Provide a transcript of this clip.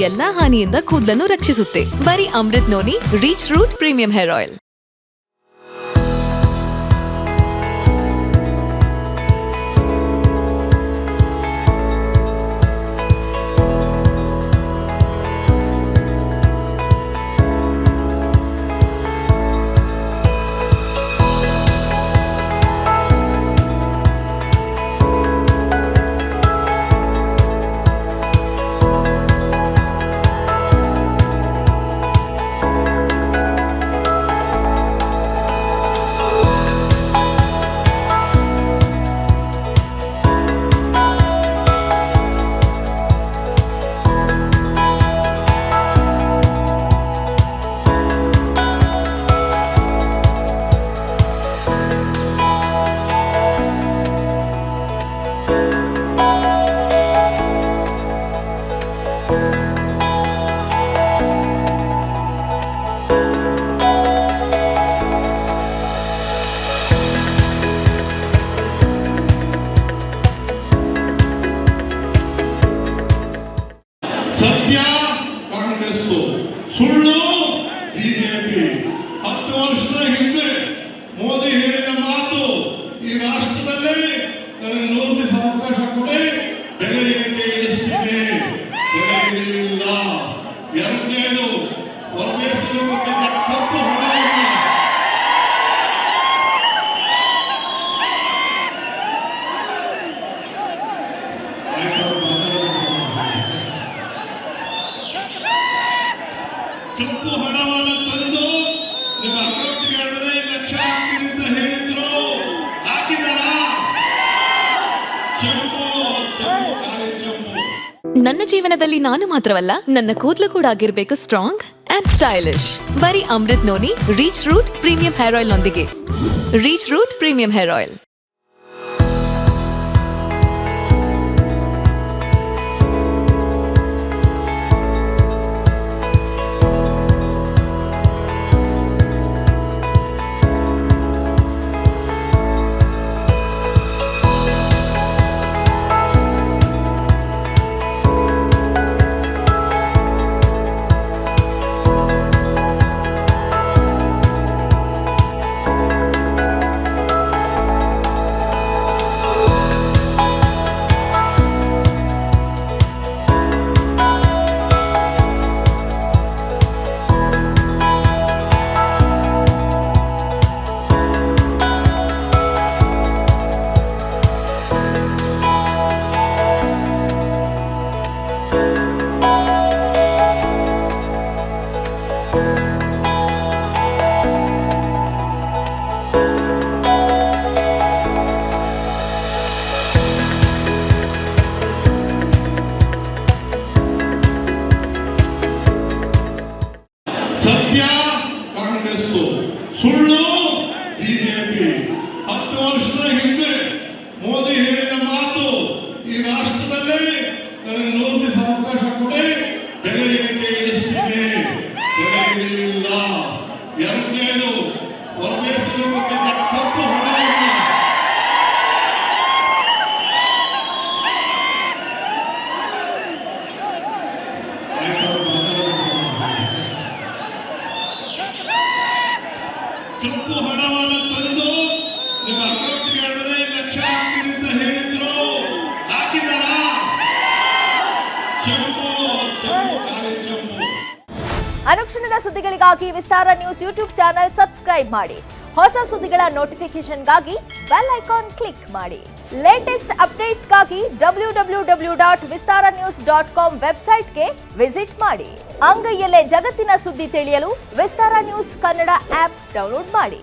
ಎಲ್ಲಾ ಹಾನಿಯಿಂದ ಕೂದಲನ್ನು ರಕ್ಷಿಸುತ್ತೆ. ಬರೀ Amrit noni reach root premium hair oil. ಸತ್ಯ ಕಾಂಗ್ರೆಸ್, ಸುಳ್ಳು ಬಿಜೆಪಿ. 10 ವರ್ಷದ ಹಿಂದೆ ಮೋದಿ ಹೇಳಿದ ಮಾತು, ಈ ರಾಷ್ಟ್ರದಲ್ಲಿ ನನಗೆ 100 ದಿವಸ ಅವಕಾಶ ಕೊಡಿ, ಬೆಲೆ ಏರಿಕೆ ಇಳಿಸ್ತೀನಿ. ಬೆಲೆ ಇಳಿಲಿಲ್ಲ. ಎರಡನೇದು, ಹೊರದೇಶದಲ್ಲಿರ್ತಕ್ಕಂಥ ಕಪ್ಪು ಹಣವನ್ನು ಕಪ್ಪು ಹಣವನ್ನು ತಂದು ನಿಮ್ಮ ಅಕೌಂಟ್ಗೆ 15 ಲಕ್ಷ ಹಾಕ್ತೀನಿ ಅಂತ ಹೇಳಿದ್ರು. ಹಾಕಿದಾರ? ಚೆಂಬು ಖಾಲಿ ಚೆಂಬು. ನನ್ನ ಜೀವನದಲ್ಲಿ ನಾನು ಮಾತ್ರವಲ್ಲ, ನನ್ನ ಕೂದಲು ಕೂಡ ಆಗಿರ್ಬೇಕು ಸ್ಟ್ರಾಂಗ್ ಅಂಡ್ ಸ್ಟೈಲಿಶ್. ಬರೀ Amrit noni reach root premium hair oil ನೊಂದಿಗೆ. Reach root premium hair oil. ಸತ್ಯ ಕಾಂಗ್ರೆಸ್, ಸುಳ್ಳು ಬಿಜೆಪಿ. 10 ವರ್ಷದ ಹಿಂದೆ ಮೋದಿ ಹೇಳಿದ ಮಾತು, ಈ ರಾಷ್ಟ್ರದಲ್ಲಿ ನನಗೆ 100 ದಿವಸ ಅವಕಾಶ ಕೊಡಿ, ಬೆಲೆ ಏರಿಕೆ ಇಳಿಸ್ತೀನಿ. ಬೆಲೆ ಇಳಿಲಿಲ್ಲ. ಎರಡನೇದು, ಹೊರದೇಶದಲ್ಲಿರ್ತಕ್ಕಂಥ ಕಪ್ಪು ಹಣವನ್ನು ಕಪ್ಪು ಹಣವನ್ನು ತಂದು ನಿಮ್ಮ ಅಕೌಂಟ್ಗೆ 15 ಲಕ್ಷ ಹಾಕ್ತೀನಿ ಅಂತ ಹೇಳಿದ್ರು. ಹಾಕಿದಾರ? ಚೆಂಬು ಖಾಲಿ ಚೆಂಬು. ಅನುಕ್ಷಣದ ಸುದ್ದಿಗಳಿಗಾಗಿ ವಿಸ್ತಾರ ನ್ಯೂಸ್ ಯೂಟ್ಯೂಬ್ ಚಾನೆಲ್ ಸಬ್ಸ್ಕ್ರೈಬ್ ಮಾಡಿ. ಹೊಸ ಸುದ್ದಿಗಳ ನೋಟಿಫಿಕೇಶನ್ಗಾಗಿ ಬೆಲ್ ಐಕಾನ್ ಕ್ಲಿಕ್ ಮಾಡಿ. ಲೇಟೆಸ್ಟ್ ಅಪ್ಡೇಟ್ಸ್ಗಾಗಿ www.vistaranews.com ವೆಬ್ಸೈಟ್ಗೆ ವಿಸಿಟ್ ಮಾಡಿ. ಅಂಗೈಯಲ್ಲೇ ಜಗತ್ತಿನ ಸುದ್ದಿ ತಿಳಿಯಲು ವಿಸ್ತಾರ ನ್ಯೂಸ್ ಕನ್ನಡ ಆಪ್ ಡೌನ್ಲೋಡ್ ಮಾಡಿ.